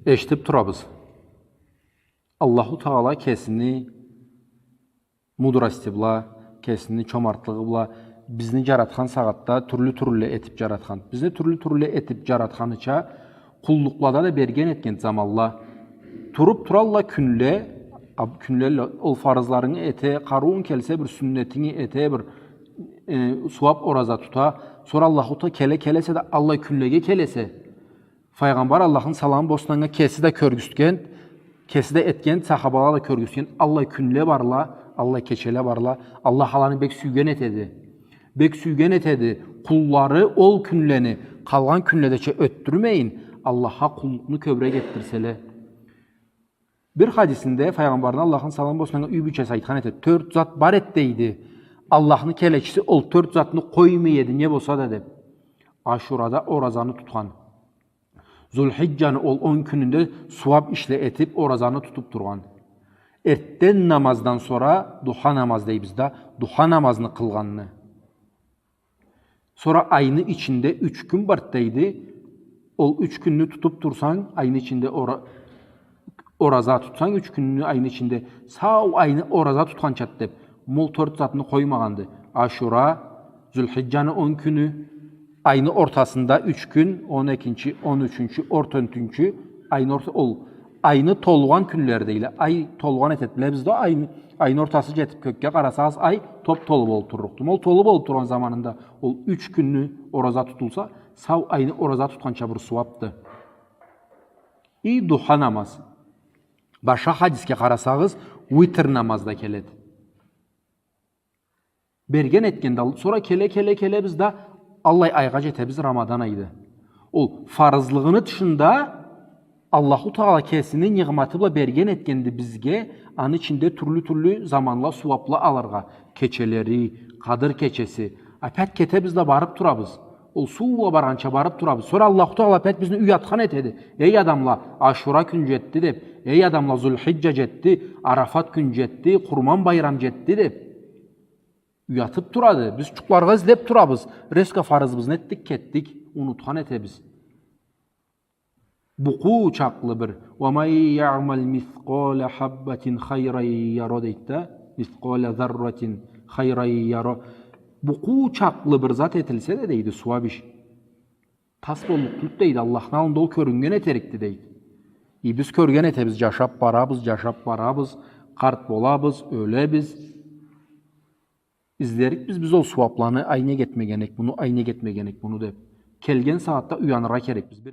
eşitip turabız. Allahu Teala kesini mudrastibla, kesini çomartlıqla bizni yaratkan saatda türlü etip yaratkan. Bizni türlü etip yaratkanıça kulluqlada da bergen etken zamalla turup turalla künle ol farzlarını ete, karun kelse bir sünnetini ete bir suap oraza tuta. Sonra Allahu ta kelese de Allah künlege kelese. Peygamber Allah'ın salamı bosnanga kesi de körgüstken, kesi de etken, sahabalar da körgüstken Allah künle barla, Allah keçele barla, Allah halanı bek süygen etedi. Bek süygen etedi. Kulları ol künleni, kalgan künledeçe öttürmeyin. Allah'a kullukunu köbre gettirsele. Bir hadisinde Peygamberin Allah'ın salamı bosnanga übüçe aytkan etedi. 4 zat bar etteydi. Allah'ın keleçisi ol 4 zatını koymayedi. Ne bolsa da dep. Aşurada orazanı tutkan. Zulhiccanı ol 10 gününde suab işle etip orazanı tutup durgan. Ertten namazdan sonra duha namaz deyibizde duha namazını kılganını. Sonra ayını içinde 3 gün barttaydı. Ol 3 gününü tutup dursan ayını içinde oraza tutsan 3 gününü ayını içinde sağ ayını oraza tutkan çat dep. Mol 4 zatını koymagandı. Aşura, Zülhiccanı 10 günü, ayını ortasında 3 gün, 12. 13. ortönünkü ayın ayını tolgan günlerdeyle ay tolgan etetiler bizde ayın ortası jetip kökke qarasaz ay top tolup oltururdu. Ol tolup olturan zamanında ol 3 günlü oraza tutulsa sağ ayını oraza tutkança bir suaptı. Duha namaz. Başka hadiske qarasağız vitr namazda keledi. Bergen etken sonra kele bizde Allah ayga jetemiz Ramazan aydı. Ol farzlığını dışında Allahu Teala kesinin yığmatıbla bergen etkendi bizge an içinde türlü zamanla suapla alırga. Keçeleri, Kadir keçesi. Pet kete bizde barıp turabız. Ol suva barança barıp turabız. Sonra Allahu Teala pet bizni uyatkan etedi. Ey adamla Aşura gün jetti dep. Ey adamla Zulhicce jetti. Arafat gün jetti. Kurban bayram jetti dep. Uyatıp turadı. Biz çuklarga izlep turabız. Reska farzımızı ettik kettik. Unutkan etebiz. Buku çaklı bir. وَمَنْ يَعْمَلْ مِثْقَالَ حَبَّةٍ خَيْرًا يَرَى deydi. مِثْقَالَ ذَرَّةٍ خَيْرًا يَرَى. Buku çaklı bir zat etilse de deydi suabiş. Tas bollukluk deydi. Allah'ın alında o körüngen eterikti deydi. Biz körgen etebiz. Yaşap barabız. Kart bolabız. Ölebiz. İzlerik biz ol suaplanı ayne getmegenek bunu de. Kelgen saatte uyanıra kerek biz.